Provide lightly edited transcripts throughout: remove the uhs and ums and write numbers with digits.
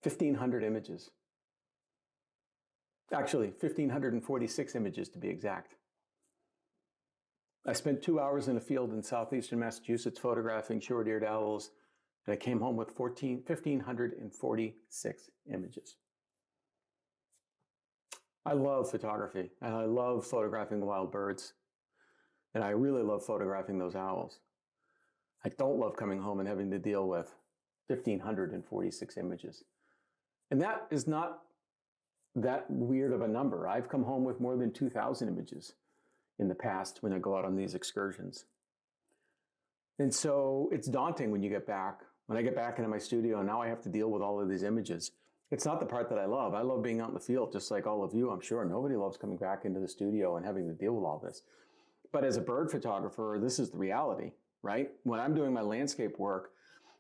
1,500 images. Actually, 1,546 images to be exact. I spent 2 hours in a field in southeastern Massachusetts photographing short-eared owls, and I came home with 1,546 images. I love photography, and I love photographing the wild birds, and I really love photographing those owls. I don't love coming home and having to deal with 1,546 images. And that is not that weird of a number. I've come home with more than 2,000 images in the past when I go out on these excursions. And so it's daunting when you get back. When I get back into my studio, and now I have to deal with all of these images. It's not the part that I love. I love being out in the field, just like all of you, I'm sure. Nobody loves coming back into the studio and having to deal with all this. But as a bird photographer, this is the reality, right? When I'm doing my landscape work,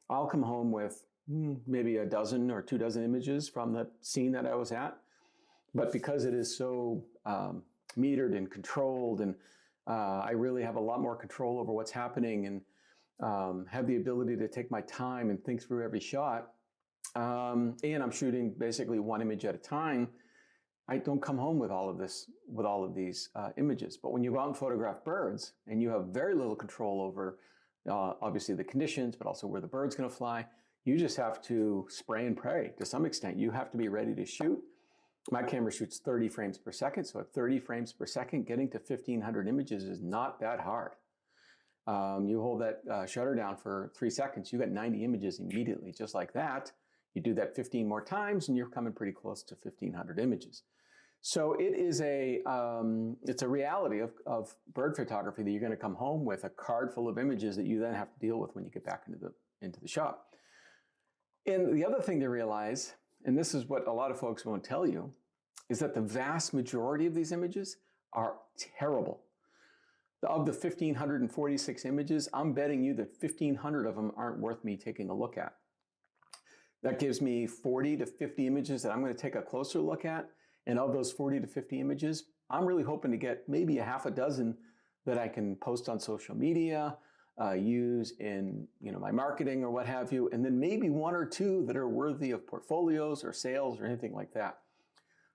I'll come home with maybe a dozen or 2 dozen images from the scene that I was at. But because it is so metered and controlled, and I really have a lot more control over what's happening, and have the ability to take my time and think through every shot, and I'm shooting basically one image at a time, I don't come home with all of this, with all of these images. But when you go out and photograph birds, and you have very little control over obviously the conditions, but also where the bird's going to fly, you just have to spray and pray to some extent. You have to be ready to shoot. My camera shoots 30 frames per second, so at 30 frames per second, getting to 1,500 images is not that hard. You hold that shutter down for 3 seconds, you get 90 images immediately, just like that. You do that 15 more times, and you're coming pretty close to 1,500 images. So it is it's a reality of bird photography that you're going to come home with a card full of images that you then have to deal with when you get back into the shop. And the other thing to realize, and this is what a lot of folks won't tell you, is that the vast majority of these images are terrible. Of the 1,546 images, I'm betting you that 1,500 of them aren't worth me taking a look at. That gives me 40 to 50 images that I'm going to take a closer look at. And of those 40 to 50 images, I'm really hoping to get maybe a half a dozen that I can post on social media, use in my marketing or what have you, and then maybe 1 or 2 that are worthy of portfolios or sales or anything like that.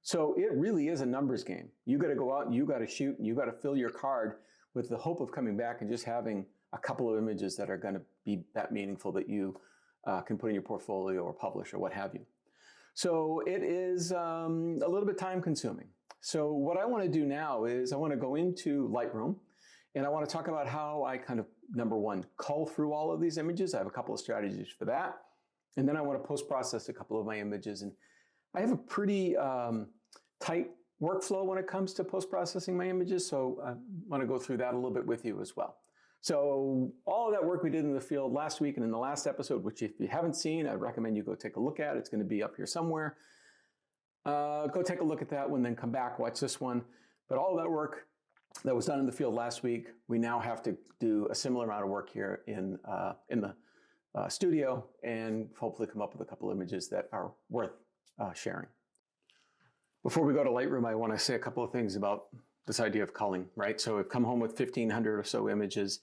So it really is a numbers game. You got to go out and you got to shoot and you got to fill your card with the hope of coming back and just having a couple of images that are going to be that meaningful that you can put in your portfolio or publish or what have you. So it is a little bit time consuming. So what I want to do now is I want to go into Lightroom, and I want to talk about how I kind of, number one, cull through all of these images. I have a couple of strategies for that. And then I want to post-process a couple of my images. And I have a pretty tight workflow when it comes to post-processing my images. So I want to go through that a little bit with you as well. So all of that work we did in the field last week and in the last episode, which if you haven't seen, I'd recommend you go take a look at. It's going to be up here somewhere. Go take a look at that one, then come back, watch this one. But all of that work that was done in the field last week, we now have to do a similar amount of work here in the studio and hopefully come up with a couple of images that are worth sharing. Before we go to Lightroom, I want to say a couple of things about this idea of culling, right? So I've come home with 1,500 or so images.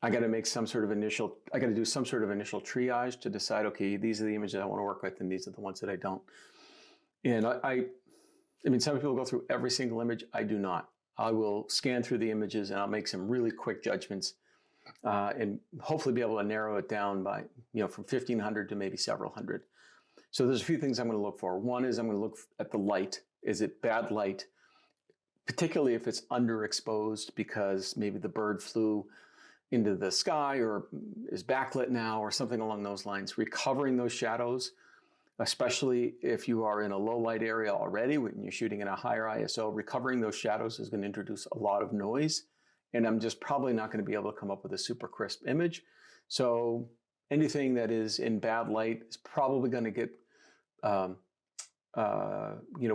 I got to make some sort of initial, I got to do some sort of initial triage to decide, okay, these are the images I want to work with and these are the ones that I don't. And I mean, some people go through every single image. I do not. I will scan through the images and I'll make some really quick judgments and hopefully be able to narrow it down by, from 1,500 to maybe several hundred. So there's a few things I'm going to look for. One is I'm going to look at the light. Is it bad light? Particularly if it's underexposed because maybe the bird flew into the sky or is backlit now or something along those lines. Recovering those shadows, especially if you are in a low light area already, when you're shooting in a higher ISO, recovering those shadows is going to introduce a lot of noise. And I'm just probably not going to be able to come up with a super crisp image. So anything that is in bad light is probably going to get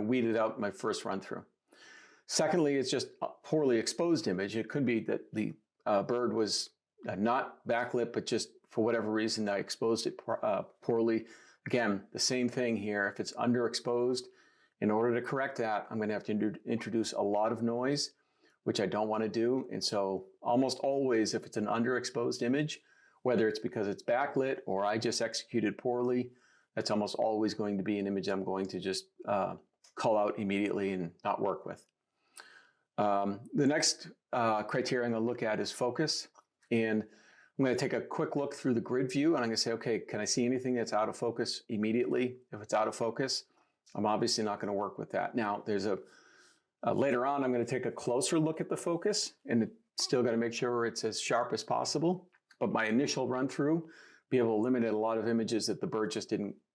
weeded out my first run through. Secondly, it's just a poorly exposed image. It could be that the bird was not backlit, but just for whatever reason, I exposed it poorly. Again, the same thing here. If it's underexposed, in order to correct that, I'm going to have to introduce a lot of noise, which I don't want to do. And so almost always, if it's an underexposed image, whether it's because it's backlit or I just executed poorly, that's almost always going to be an image I'm going to just call out immediately and not work with. The next criteria I'm going to look at is focus. And I'm going to take a quick look through the grid view, and I'm going to say, okay, can I see anything that's out of focus immediately? If it's out of focus, I'm obviously not going to work with that. Now, there's later on, I'm going to take a closer look at the focus, and still got to make sure it's as sharp as possible. But my initial run through, be able to eliminate a lot of images that the bird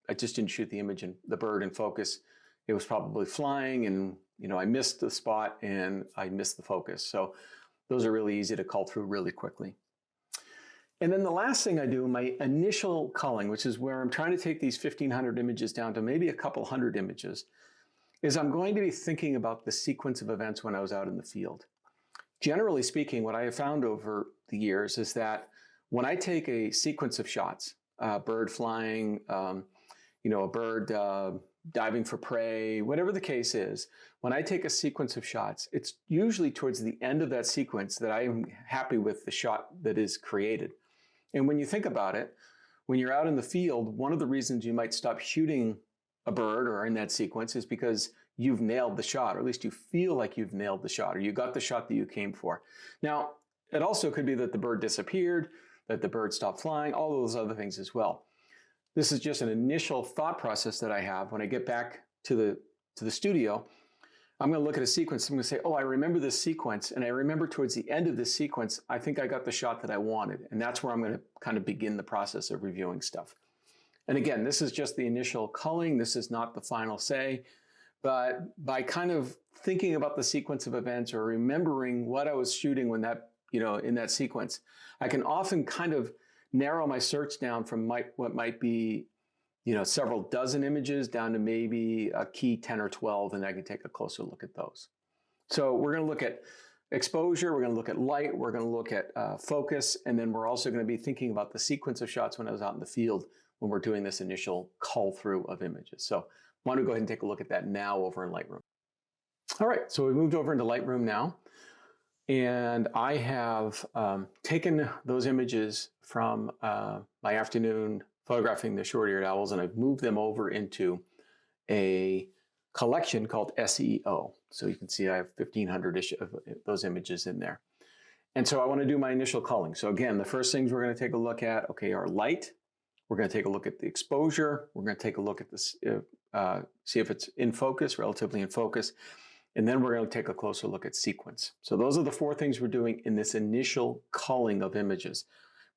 I just didn't shoot the image and the bird in focus. It was probably flying, and I missed the spot and I missed the focus. So those are really easy to cull through really quickly. And then the last thing I do, my initial culling, which is where I'm trying to take these 1,500 images down to maybe a couple hundred images, is I'm going to be thinking about the sequence of events when I was out in the field. Generally speaking, what I have found over the years is that when I take a sequence of shots, a bird flying, a bird diving for prey, whatever the case is, when I take a sequence of shots, it's usually towards the end of that sequence that I am happy with the shot that is created. And when you think about it, when you're out in the field, one of the reasons you might stop shooting a bird or in that sequence is because you've nailed the shot, or at least you feel like you've nailed the shot, or you got the shot that you came for. Now, it also could be that the bird disappeared, that the bird stopped flying, all those other things as well. This is just an initial thought process that I have. When I get back to the studio, I'm going to look at a sequence. I'm going to say, oh, I remember this sequence, and I remember towards the end of this sequence, I think I got the shot that I wanted. And that's where I'm going to kind of begin the process of reviewing stuff. And again, this is just the initial culling. This is not the final say. But by kind of thinking about the sequence of events or remembering what I was shooting when that, in that sequence, I can often kind of narrow my search down from what might be several dozen images down to maybe a key 10 or 12, and I can take a closer look at those. So we're going to look at exposure, we're going to look at light, we're going to look at focus, and then we're also going to be thinking about the sequence of shots when I was out in the field when we're doing this initial cull through of images. So I want to go ahead and take a look at that now over in Lightroom. All right, so we moved over into Lightroom now, and I have taken those images from my afternoon photographing the short-eared owls, and I've moved them over into a collection called SEO. So you can see I have 1,500-ish of those images in there. And so I want to do my initial culling. So again, the first things we're going to take a look at, are light. We're going to take a look at the exposure. We're going to take a look at this, see if it's in focus, relatively in focus. And then we're going to take a closer look at sequence. So those are the four things we're doing in this initial culling of images.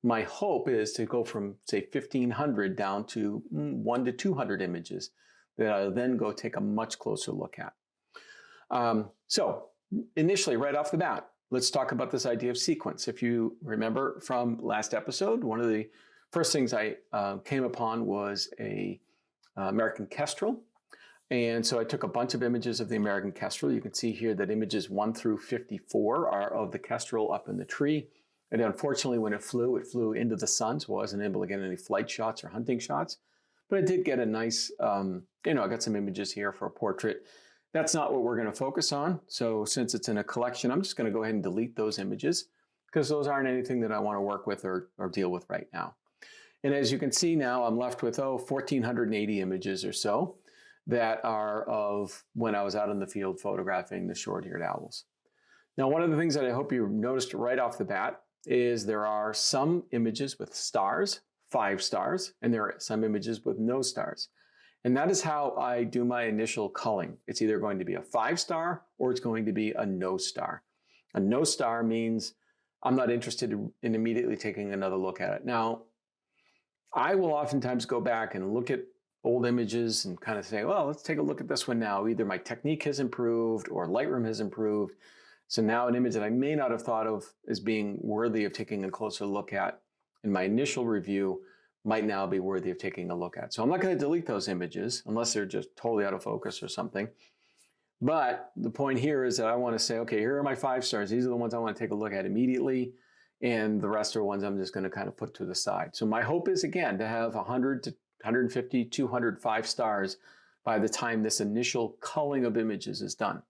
My hope is to go from, say, 1,500 down to 1 to 200 images that I'll then go take a much closer look at. So initially, right off the bat, let's talk about this idea of sequence. If you remember from last episode, one of the first things I came upon was a American kestrel. And so I took a bunch of images of the American kestrel. You can see here that images 1 through 54 are of the kestrel up in the tree. And unfortunately, when it flew into the sun, so I wasn't able to get any flight shots or hunting shots. But I did get a nice, I got some images here for a portrait. That's not what we're going to focus on. So since it's in a collection, I'm just going to go ahead and delete those images because those aren't anything that I want to work with or deal with right now. And as you can see now, I'm left with, 1,480 images or so that are of when I was out in the field photographing the short-eared owls. Now, one of the things that I hope you noticed right off the bat is there are some images with stars, 5 stars, and there are some images with no stars. And that is how I do my initial culling. It's either going to be a 5-star or it's going to be a no star. A no star means I'm not interested in immediately taking another look at it. Now, I will oftentimes go back and look at old images and kind of say, well, let's take a look at this one now. Either my technique has improved or Lightroom has improved. So now an image that I may not have thought of as being worthy of taking a closer look at in my initial review might now be worthy of taking a look at. So I'm not going to delete those images unless they're just totally out of focus or something. But the point here is that I want to say, okay, here are my 5 stars. These are the ones I want to take a look at immediately. And the rest are ones I'm just going to kind of put to the side. So my hope is, again, to have 100 to 150, 200 5 stars by the time this initial culling of images is done.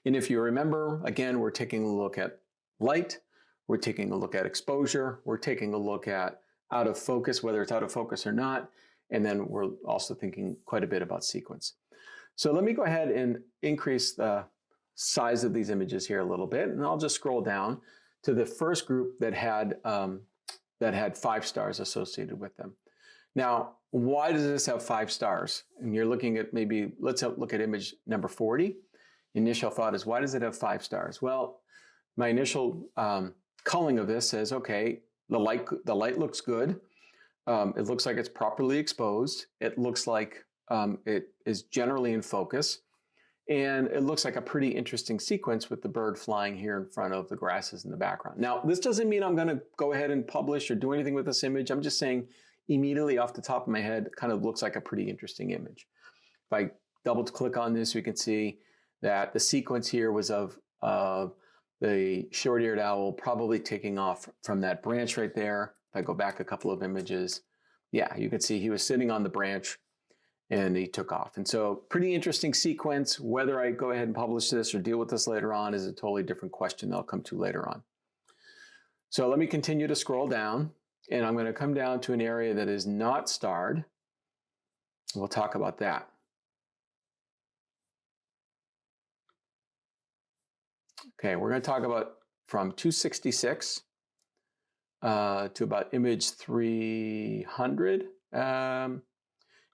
And if you remember, again, we're taking a look at light, we're taking a look at exposure, we're taking a look at out of focus, whether it's out of focus or not, And then we're also thinking quite a bit about sequence. So let me go ahead and increase the size of these images here a little bit, and I'll just scroll down to the first group that had 5 stars associated with them. Now, why does this have 5 stars? And you're looking at maybe, let's look at image number 40. Initial thought is, why does it have 5 stars? Well, my initial culling of this says, okay, the light looks good. It looks like it's properly exposed. It looks like it is generally in focus. And it looks like a pretty interesting sequence with the bird flying here in front of the grasses in the background. Now, this doesn't mean I'm going to go ahead and publish or do anything with this image. I'm just saying immediately off the top of my head, it kind of looks like a pretty interesting image. If I double click on this, we can see that the sequence here was of the short-eared owl probably taking off from that branch right there. If I go back a couple of images, yeah, you can see he was sitting on the branch and he took off. And so pretty interesting sequence. Whether I go ahead and publish this or deal with this later on is a totally different question that I'll come to later on. So let me continue to scroll down, and I'm going to come down to an area that is not starred. We'll talk about that. Okay, we're going to talk about from 266 to about image 300.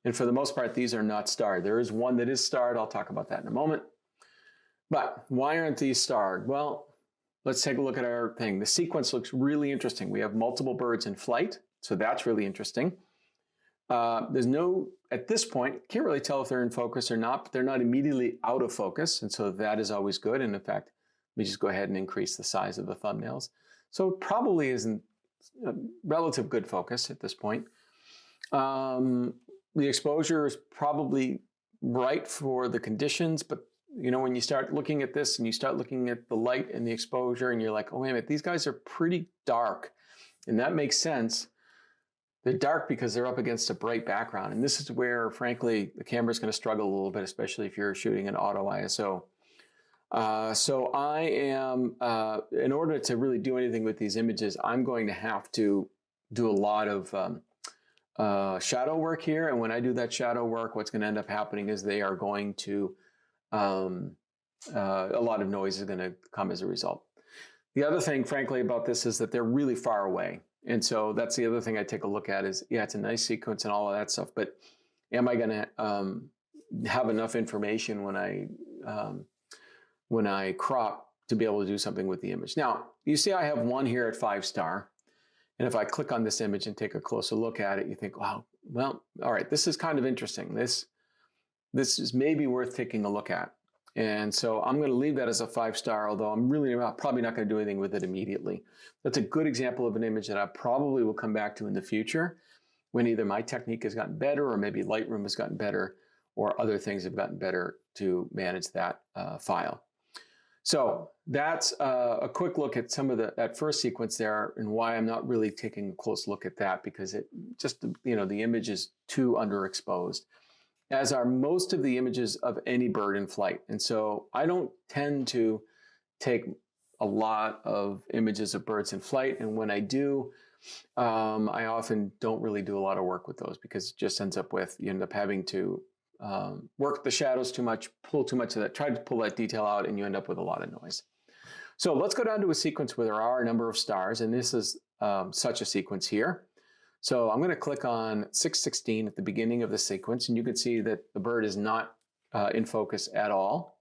And for the most part, these are not starred. There is one that is starred. I'll talk about that in a moment. But why aren't these starred? Well, let's take a look at our thing. The sequence looks really interesting. We have multiple birds in flight, so that's really interesting. There's no, at this point, can't really tell if they're in focus or not, but they're not immediately out of focus, and so that is always good. And in fact, let me just go ahead and increase the size of the thumbnails. So it probably isn't a relative good focus at this point. The exposure is probably right for the conditions, but you know, when you start looking at this and you start looking at the light and the exposure and you're like, oh, wait a minute, these guys are pretty dark. And that makes sense. They're dark because they're up against a bright background. And this is where, frankly, the camera's going to struggle a little bit, especially if you're shooting an auto ISO. So I am, in order to really do anything with these images, I'm going to have to do a lot of shadow work here. And when I do that shadow work, what's going to end up happening is they are going to, a lot of noise is going to come as a result. The other thing, frankly, about this is that they're really far away. And so that's the other thing I take a look at is, yeah, it's a nice sequence and all of that stuff, but am I going to have enough information when I crop to be able to do something with the image? Now, you see I have one here at 5 star. And if I click on this image and take a closer look at it, you think, wow, well, all right, this is kind of interesting. This is maybe worth taking a look at. And so I'm going to leave that as a 5 star, although I'm really probably not going to do anything with it immediately. That's a good example of an image that I probably will come back to in the future when either my technique has gotten better or maybe Lightroom has gotten better or other things have gotten better to manage that file. So that's a quick look at some of that first sequence there and why I'm not really taking a close look at that, because it just, you know, the image is too underexposed, as are most of the images of any bird in flight. And so I don't tend to take a lot of images of birds in flight. And when I do, I often don't really do a lot of work with those, because it just ends up with, you end up having to work the shadows too much, pull too much of that, try to pull that detail out, and you end up with a lot of noise. So let's go down to a sequence where there are a number of stars, and this is such a sequence here. So I'm going to click on 616 at the beginning of the sequence, and you can see that the bird is not in focus at all.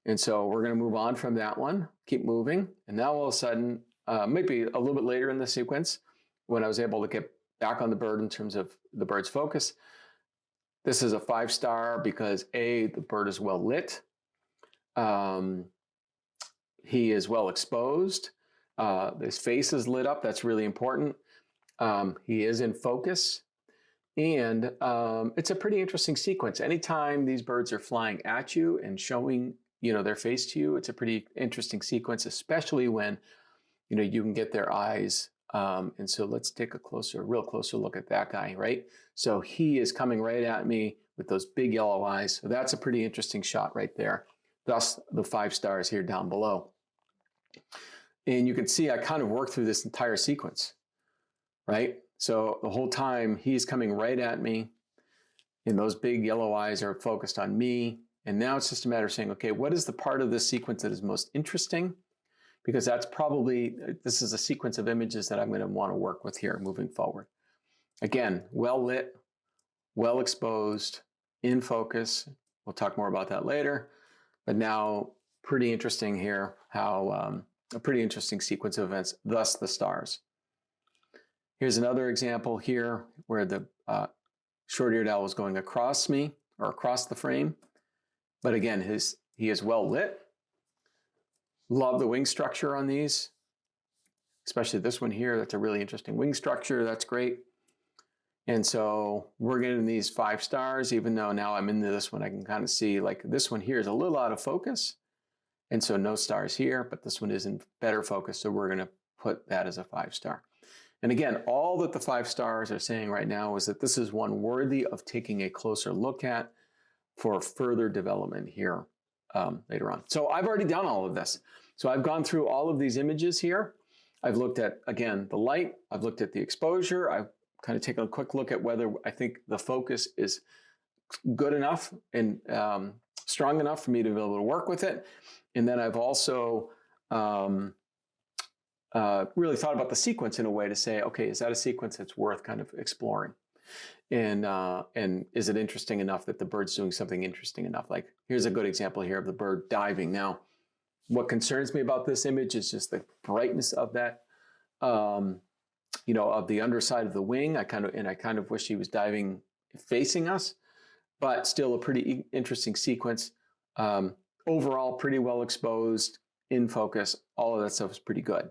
And so we're going to move on from that one, keep moving, and now all of a sudden, maybe a little bit later in the sequence, when I was able to get back on the bird in terms of the bird's focus, this is a 5 star because A, the bird is well lit, he is well exposed, his face is lit up, that's really important, he is in focus, and it's a pretty interesting sequence. Anytime these birds are flying at you and showing, you know, their face to you, it's a pretty interesting sequence, especially when, you know, you can get their eyes. And so let's take a real closer look at that guy, right? So he is coming right at me with those big yellow eyes. So that's a pretty interesting shot right there. Thus the 5 stars here down below. And you can see I kind of worked through this entire sequence, right? So the whole time he's coming right at me, and those big yellow eyes are focused on me. And now it's just a matter of saying, okay, what is the part of this sequence that is most interesting? Because that's probably, this is a sequence of images that I'm going to want to work with here moving forward. Again, well lit, well exposed, in focus. We'll talk more about that later. But now, pretty interesting here how a pretty interesting sequence of events, thus the stars. Here's another example here where the short-eared owl is going across me or across the frame. But again, he is well lit. Love the wing structure on these, especially this one here. That's a really interesting wing structure. That's great. And so we're getting these 5 stars, even though now I'm into this one, I can kind of see like this one here is a little out of focus. And so no stars here, but this one is in better focus. So we're going to put that as a 5-star. And again, all that the 5 stars are saying right now is that this is one worthy of taking a closer look at for further development here later on. So I've already done all of this. So I've gone through all of these images here. I've looked at, again, the light. I've looked at the exposure. I've kind of taken a quick look at whether I think the focus is good enough and strong enough for me to be able to work with it. And then I've also really thought about the sequence in a way to say, okay, is that a sequence that's worth kind of exploring? And is it interesting enough that the bird's doing something interesting enough? Like here's a good example here of the bird diving. Now, what concerns me about this image is just the brightness of that, of the underside of the wing. I kind of wish he was diving facing us, but still a pretty interesting sequence. Overall, pretty well exposed, in focus. All of that stuff is pretty good.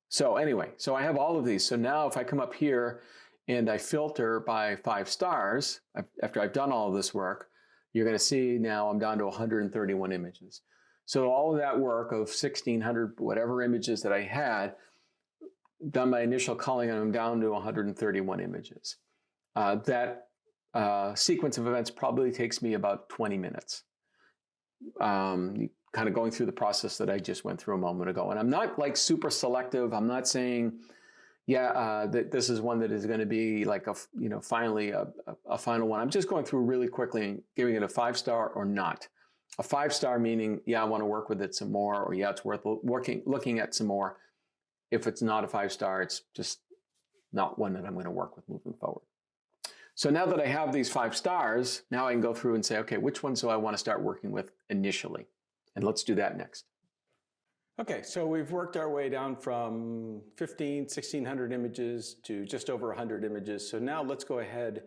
So anyway, so I have all of these. So now if I come up here and I filter by 5 stars, after I've done all of this work, you're going to see now I'm down to 131 images. So all of that work of 1,600 whatever images that I had, done my initial culling, and I'm down to 131 images. That sequence of events probably takes me about 20 minutes. Kind of going through the process that I just went through a moment ago. And I'm not like super selective. I'm not saying, that this is one that is going to be like finally a final one. I'm just going through really quickly and giving it a 5-star or not. A 5-star meaning, I want to work with it some more, or it's worth looking at some more. If it's not a 5-star, it's just not one that I'm going to work with moving forward. So now that I have these 5 stars, now I can go through and say, okay, which ones do I want to start working with initially? And let's do that next. Okay, so we've worked our way down from 1,600 images to just over 100 images. So now let's go ahead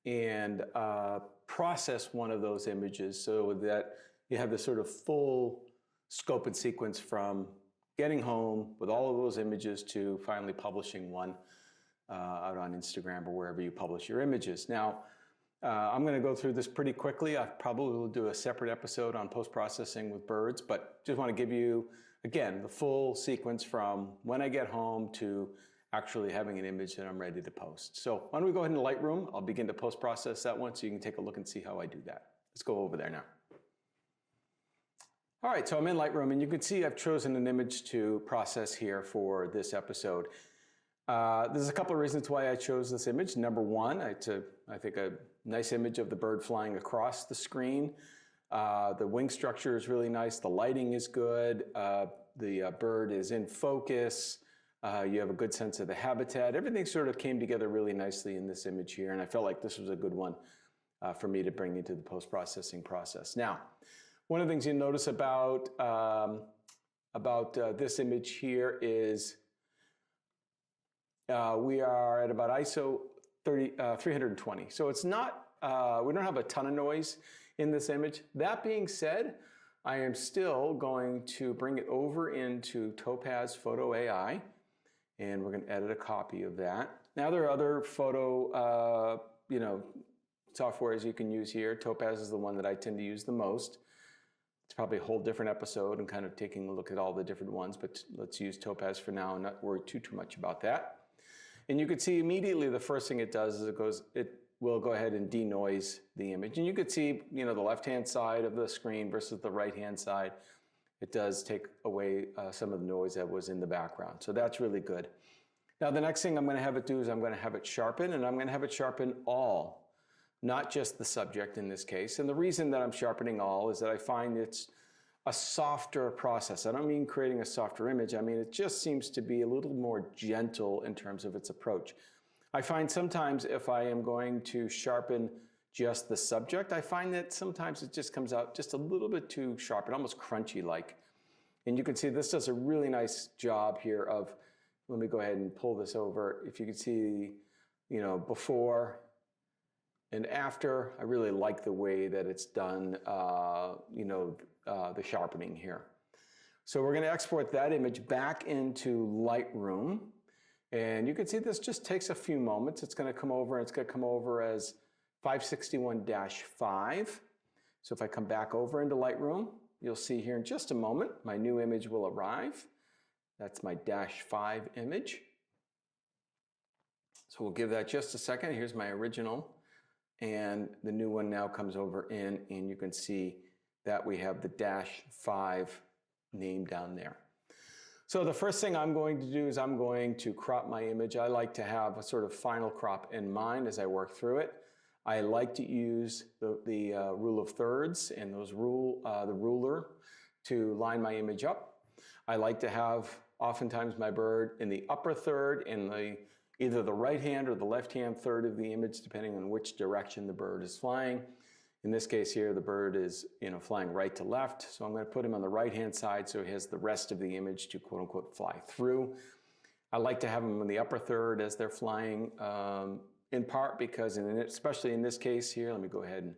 and process one of those images so that you have this sort of full scope and sequence from getting home with all of those images to finally publishing one out on Instagram or wherever you publish your images. Now, I'm going to go through this pretty quickly. I probably will do a separate episode on post-processing with birds, but just want to give you, again, the full sequence from when I get home to actually having an image that I'm ready to post. So why don't we go ahead into Lightroom? I'll begin to post-process that one so you can take a look and see how I do that. Let's go over there now. All right, so I'm in Lightroom, and you can see I've chosen an image to process here for this episode. There's a couple of reasons why I chose this image. Number one, I think a nice image of the bird flying across the screen. The wing structure is really nice. The lighting is good. The bird is in focus. You have a good sense of the habitat. Everything sort of came together really nicely in this image here, and I felt like this was a good one for me to bring into the post-processing process. Now, one of the things you notice about this image here is we are at about ISO 320. So it's not, we don't have a ton of noise in this image. That being said, I am still going to bring it over into Topaz Photo AI, and we're going to edit a copy of that. Now there are other photo, softwares you can use here. Topaz is the one that I tend to use the most. It's probably a whole different episode and kind of taking a look at all the different ones, but let's use Topaz for now and not worry too much about that. And you could see immediately the first thing it does is it will go ahead and denoise the image. And you could see, the left-hand side of the screen versus the right-hand side. It does take away some of the noise that was in the background. So that's really good. Now the next thing I'm going to have it do is I'm going to have it sharpen, and I'm going to have it sharpen all, not just the subject in this case. And the reason that I'm sharpening all is that I find it's a softer process. I don't mean creating a softer image. I mean, it just seems to be a little more gentle in terms of its approach. I find sometimes if I am going to sharpen just the subject, I find that sometimes it just comes out just a little bit too sharp and almost crunchy like. And you can see this does a really nice job here of, let me go ahead and pull this over. If you can see, before and after, I really like the way that it's done, the sharpening here. So we're going to export that image back into Lightroom. And you can see this just takes a few moments. It's going to come over, and it's going to come over as 561-5. So if I come back over into Lightroom, you'll see here in just a moment, my new image will arrive. That's my -5 image. So we'll give that just a second. Here's my original. And the new one now comes over in, and you can see that we have the -5 name down there. So the first thing I'm going to do is I'm going to crop my image. I like to have a sort of final crop in mind as I work through it. I like to use the rule of thirds and the ruler to line my image up. I like to have oftentimes my bird in the upper third, in either the right hand or the left hand third of the image, depending on which direction the bird is flying. In this case here, the bird is flying right to left, so I'm going to put him on the right hand side so he has the rest of the image to quote unquote fly through. I like to have them in the upper third as they're flying, in part because, especially in this case here, let me go ahead and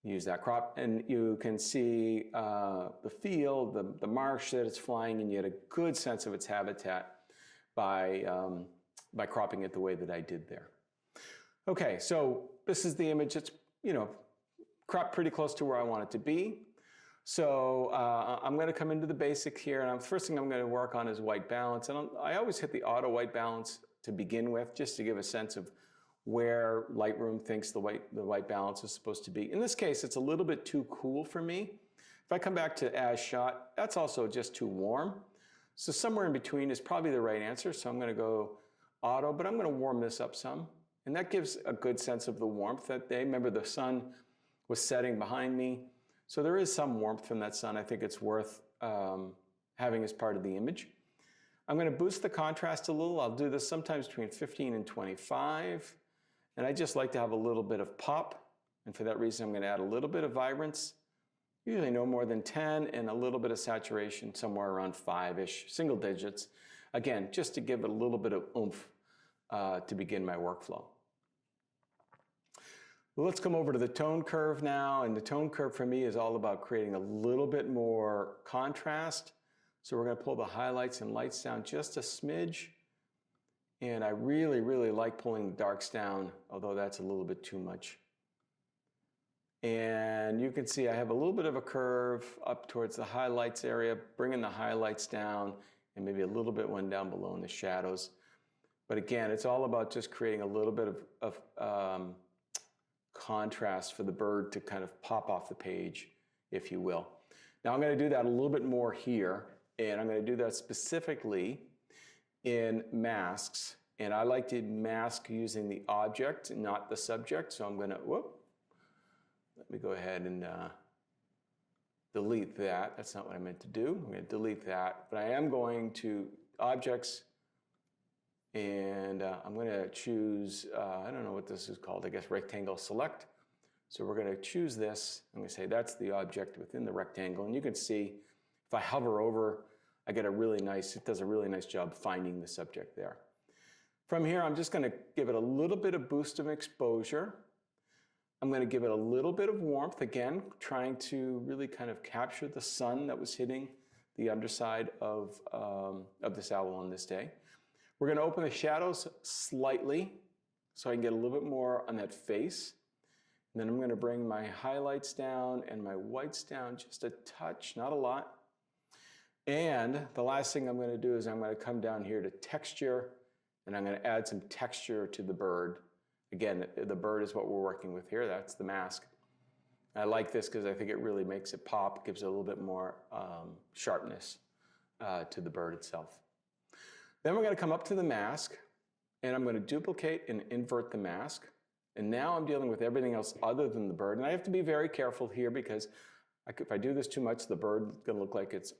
use that crop, and you can see the field, the marsh that it's flying in. You get a good sense of its habitat by cropping it the way that I did there. Okay, so this is the image. It's cropped pretty close to where I want it to be. So I'm going to come into the basics here, and the first thing I'm going to work on is white balance. And I always hit the auto white balance to begin with, just to give a sense of where Lightroom thinks the white balance is supposed to be. In this case, it's a little bit too cool for me. If I come back to as shot, that's also just too warm. So somewhere in between is probably the right answer. So I'm going to go auto, but I'm going to warm this up some. And that gives a good sense of the warmth that day. Remember, the sun was setting behind me. So there is some warmth from that sun. I think it's worth having as part of the image. I'm going to boost the contrast a little. I'll do this sometimes between 15 and 25. And I just like to have a little bit of pop. And for that reason, I'm going to add a little bit of vibrance, usually no more than 10, and a little bit of saturation, somewhere around 5-ish, single digits. Again, just to give it a little bit of oomph to begin my workflow. Well, let's come over to the tone curve now. And the tone curve for me is all about creating a little bit more contrast. So we're going to pull the highlights and lights down just a smidge. And I really, really like pulling the darks down, although that's a little bit too much. And you can see I have a little bit of a curve up towards the highlights area, bringing the highlights down, and maybe a little bit one down below in the shadows. But again, it's all about just creating a little bit of contrast for the bird to kind of pop off the page, if you will. Now I'm going to do that a little bit more here, and I'm going to do that specifically in masks. And I like to mask using the object, not the subject. So I'm going to, let me go ahead and delete that. That's not what I meant to do. I'm going to delete that. But I am going to objects, and I'm going to choose, I don't know what this is called, I guess rectangle select. So we're going to choose this. I'm going to say that's the object within the rectangle. And you can see if I hover over, I get it does a really nice job finding the subject there. From here, I'm just going to give it a little bit of boost of exposure. I'm going to give it a little bit of warmth, again, trying to really kind of capture the sun that was hitting the underside of this owl on this day. We're going to open the shadows slightly so I can get a little bit more on that face. And then I'm going to bring my highlights down and my whites down just a touch, not a lot. And the last thing I'm going to do is I'm going to come down here to texture, and I'm going to add some texture to the bird. Again, the bird is what we're working with here. That's the mask. I like this because I think it really makes it pop, gives it a little bit more sharpness to the bird itself. Then we're going to come up to the mask, and I'm going to duplicate and invert the mask. And now I'm dealing with everything else other than the bird. And I have to be very careful here because if I do this too much, the bird is going to look like it's,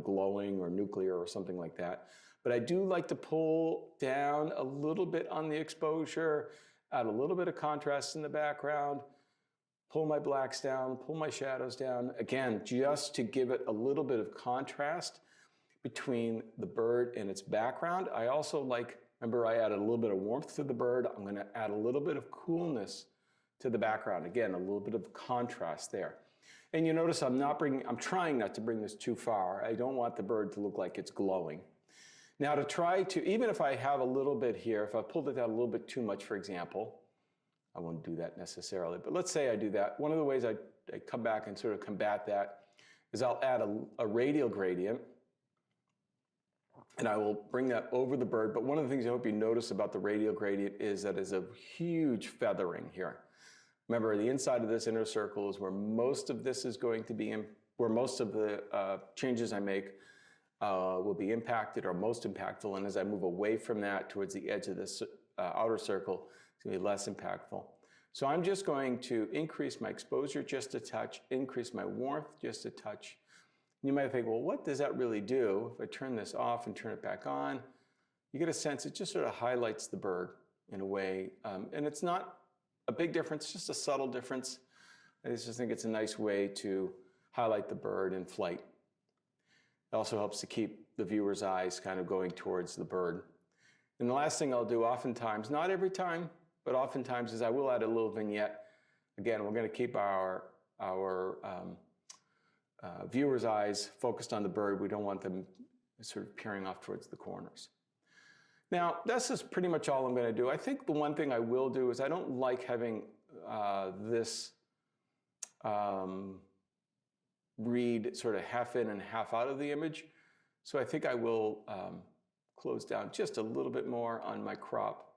glowing or nuclear or something like that. But I do like to pull down a little bit on the exposure, add a little bit of contrast in the background, pull my blacks down, pull my shadows down. Again, just to give it a little bit of contrast between the bird and its background. I also like, remember I added a little bit of warmth to the bird. I'm going to add a little bit of coolness to the background. Again, a little bit of contrast there. And you notice I'm trying not to bring this too far. I don't want the bird to look like it's glowing. Now to try to, even if I have a little bit here, if I pulled it out a little bit too much, for example, I won't do that necessarily, but let's say I do that. One of the ways I come back and sort of combat that is I'll add a radial gradient, and I will bring that over the bird. But one of the things I hope you notice about the radial gradient is that there's a huge feathering here. Remember, the inside of this inner circle is where most of this is going to be, where most of the changes I make will be impacted or most impactful. And as I move away from that towards the edge of this outer circle, it's going to be less impactful. So I'm just going to increase my exposure just a touch, increase my warmth just a touch. You might think, well, what does that really do? If I turn this off and turn it back on, you get a sense it just sort of highlights the bird in a way. And it's not a big difference, just a subtle difference. I just think it's a nice way to highlight the bird in flight. It also helps to keep the viewer's eyes kind of going towards the bird. And the last thing I'll do oftentimes, not every time, but oftentimes is I will add a little vignette. Again, we're going to keep our viewer's eyes focused on the bird. We don't want them sort of peering off towards the corners. Now, this is pretty much all I'm going to do. I think the one thing I will do is I don't like having this read sort of half in and half out of the image. So I think I will close down just a little bit more on my crop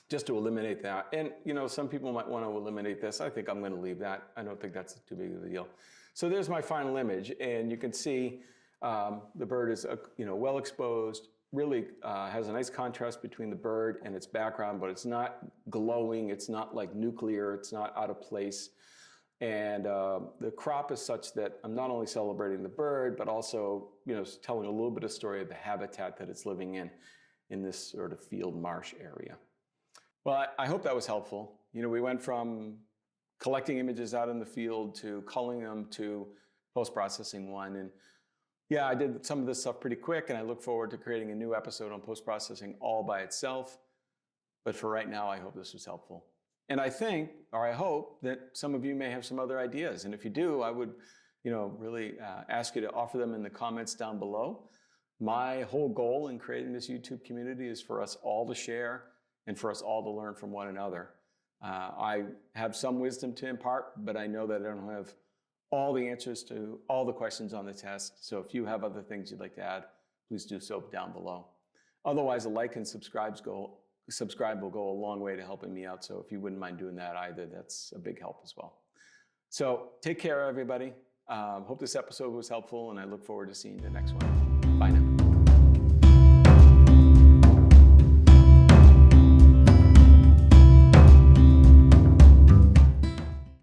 just to eliminate that. And some people might want to eliminate this. I think I'm going to leave that. I don't think that's too big of a deal. So there's my final image, and you can see the bird is well exposed, really has a nice contrast between the bird and its background, but it's not glowing, it's not like nuclear, it's not out of place. And the crop is such that I'm not only celebrating the bird, but also telling a little bit of story of the habitat that it's living in this sort of field marsh area. Well, I hope that was helpful. We went from collecting images out in the field to culling them to post-processing one. And yeah, I did some of this stuff pretty quick, and I look forward to creating a new episode on post-processing all by itself. But for right now, I hope this was helpful. And I think, or I hope, that some of you may have some other ideas. And if you do, I would really ask you to offer them in the comments down below. My whole goal in creating this YouTube community is for us all to share and for us all to learn from one another. I have some wisdom to impart, but I know that I don't have all the answers to all the questions on the test. So if you have other things you'd like to add, please do so down below. Otherwise, a like and subscribe will go a long way to helping me out. So if you wouldn't mind doing that either, that's a big help as well. So take care, everybody. Hope this episode was helpful, and I look forward to seeing you in the next one. Bye now.